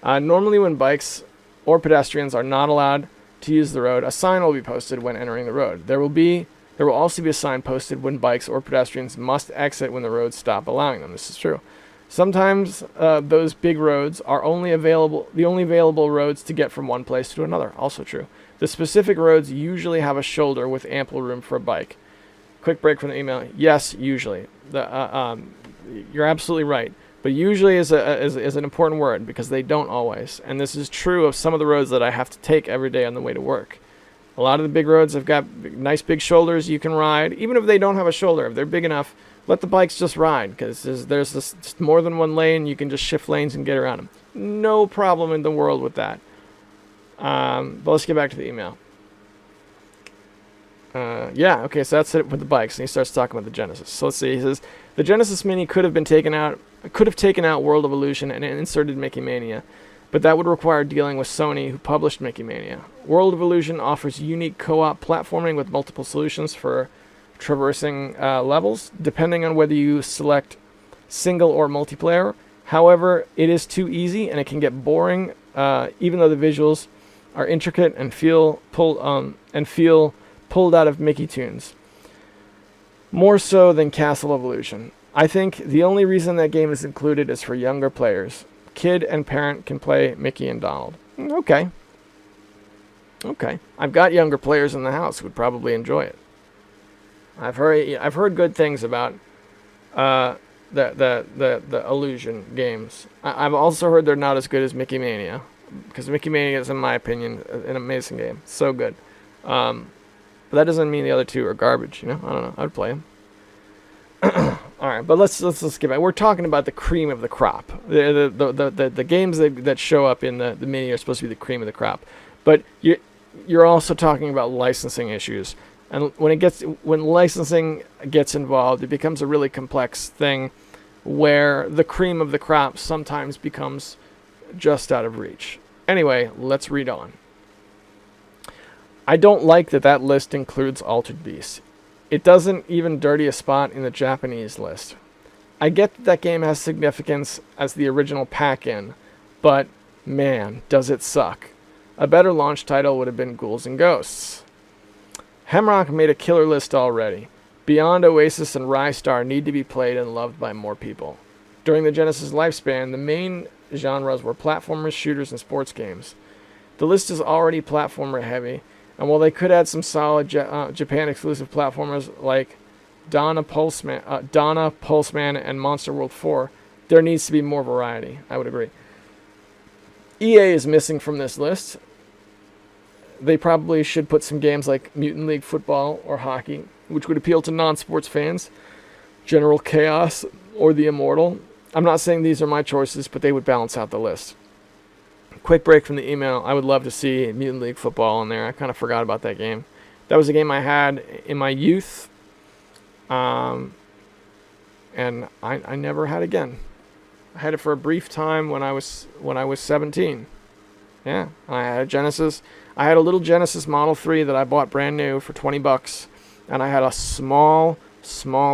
Normally when bikes or pedestrians are not allowed to use the road, a sign will be posted when entering the road. There will also be a sign posted when bikes or pedestrians must exit when the roads stop allowing them. This is true. Sometimes those big roads are the only available roads to get from one place to another. Also true. The specific roads usually have a shoulder with ample room for a bike. Quick break from the email. Yes, usually. You're absolutely right. But usually is an important word because they don't always. And this is true of some of the roads that I have to take every day on the way to work. A lot of the big roads have got nice big shoulders you can ride. Even if they don't have a shoulder, if they're big enough, let the bikes just ride, because there's more than one lane. You can just shift lanes and get around them. No problem in the world with that. But let's get back to the email. Okay, so that's it with the bikes, and he starts talking about the Genesis. So let's see. He says the Genesis Mini could have taken out World of Illusion and inserted Mickey Mania, but that would require dealing with Sony, who published Mickey Mania. World of Illusion offers unique co-op platforming with multiple solutions for traversing levels, depending on whether you select single or multiplayer. However, it is too easy, and it can get boring, even though the visuals are intricate and feel pulled out of Mickey tunes. More so than Castle Evolution. I think the only reason that game is included is for younger players. Kid and parent can play Mickey and Donald. Okay. I've got younger players in the house who would probably enjoy it. I've heard good things about the Illusion games. I've also heard they're not as good as Mickey Mania, because Mickey Mania is, in my opinion, an amazing game. So good. But that doesn't mean the other two are garbage. I don't know. I'd play them. All right, but let's get back. We're talking about the cream of the crop. The games that show up in the mini are supposed to be the cream of the crop. But you're also talking about licensing issues. And when licensing gets involved, it becomes a really complex thing where the cream of the crop sometimes becomes just out of reach. Anyway, let's read on. I don't like that list includes Altered Beast. It doesn't even dirty a spot in the Japanese list. I get that game has significance as the original pack-in, but man, does it suck. A better launch title would have been Ghouls and Ghosts. Hemrock made a killer list already. Beyond, Oasis, and Rystar need to be played and loved by more people. During the Genesis lifespan, the main genres were platformers, shooters, and sports games. The list is already platformer heavy, and while they could add some solid Japan-exclusive platformers like Donna Pulseman, and Monster World 4, there needs to be more variety. I would agree. EA is missing from this list. They probably should put some games like Mutant League Football or hockey, which would appeal to non-sports fans, General Chaos, or The Immortal. I'm not saying these are my choices, but they would balance out the list. Quick break from the email. I would love to see Mutant League Football in there. I kind of forgot about that game. That was a game I had in my youth, and I never had again. I had it for a brief time when I was 17. Yeah, I had a Genesis. I had a little Genesis Model 3 that I bought brand new for $20, and I had a small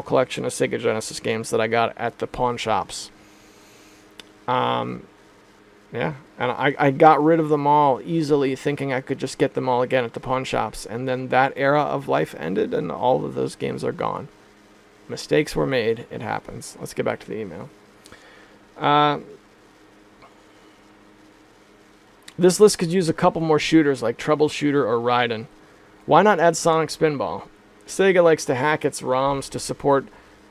collection of Sega Genesis games that I got at the pawn shops. Yeah, and I got rid of them all easily, thinking I could just get them all again at the pawn shops, and then that era of life ended, and all of those games are gone. Mistakes were made. It happens. Let's get back to the email. This list could use a couple more shooters like Troubleshooter or Raiden. Why not add Sonic Spinball? Sega likes to hack its ROMs to support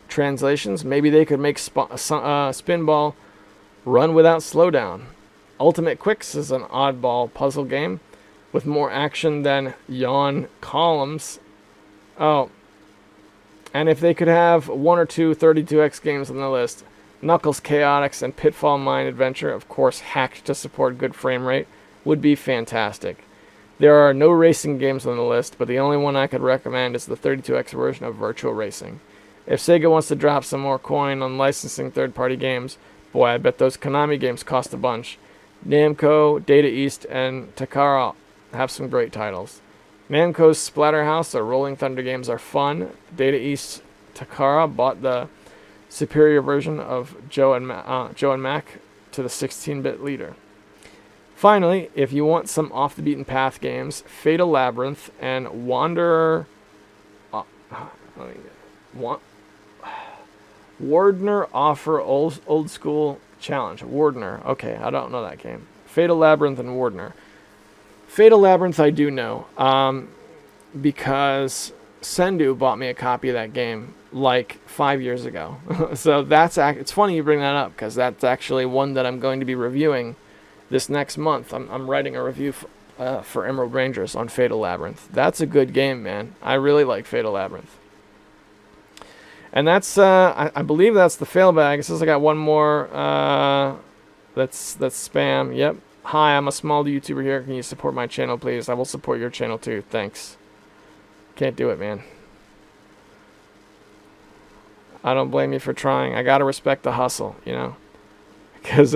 translations. Maybe they could make Spinball run without slowdown. Ultimate Quicks is an oddball puzzle game with more action than Yawn Columns. Oh, and if they could have one or two 32X games on the list, Knuckles Chaotix and Pitfall Mine Adventure, of course hacked to support good frame rate, would be fantastic. There are no racing games on the list, but the only one I could recommend is the 32X version of Virtual Racing. If Sega wants to drop some more coin on licensing third-party games, boy, I bet those Konami games cost a bunch. Namco, Data East, and Takara have some great titles. Namco's Splatterhouse or Rolling Thunder games are fun. Data East Takara bought the superior version of Joe and Mac to the 16-bit leader. Finally, if you want some off-the-beaten-path games, Fatal Labyrinth and Wanderer... Wardner offer old school challenge. Wardner. Okay, I don't know that game. Fatal Labyrinth and Wardner. Fatal Labyrinth I do know, because Sendu bought me a copy of that game like 5 years ago. So it's funny you bring that up, because that's actually one that I'm going to be reviewing this next month. I'm writing a review for Emerald Rangers on Fatal Labyrinth. That's a good game, man. I really like Fatal Labyrinth. And that's, I believe that's the fail bag. It says I got one more. That's spam. Yep. Hi, I'm a small YouTuber here. Can you support my channel, please? I will support your channel too. Thanks. Can't do it, man. I don't blame you for trying. I gotta respect the hustle, you know, because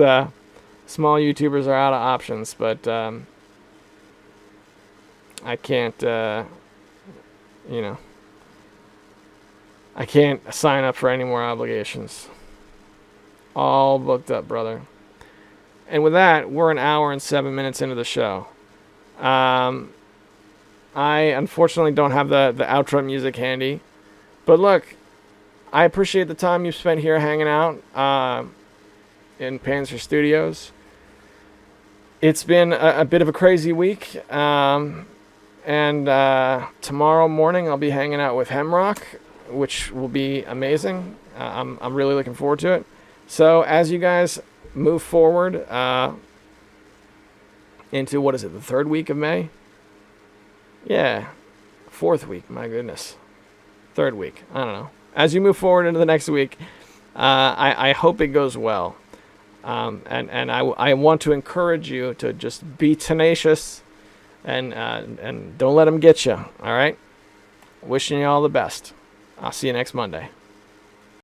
small YouTubers are out of options. But I can't, you know. I can't sign up for any more obligations. All booked up, brother. And with that, we're an hour and 7 minutes into the show. I unfortunately don't have the outro music handy. But look, I appreciate the time you've spent here hanging out in Panzer Studios. It's been a bit of a crazy week. And tomorrow morning I'll be hanging out with Hemrock, which will be amazing. I'm really looking forward to it. So as you guys move forward into, what is it, the third week of May? Yeah, fourth week, my goodness. Third week, I don't know. As you move forward into the next week, I hope it goes well. And I want to encourage you to just be tenacious and don't let them get you, all right? wishing you all the best. I'll see you next Monday.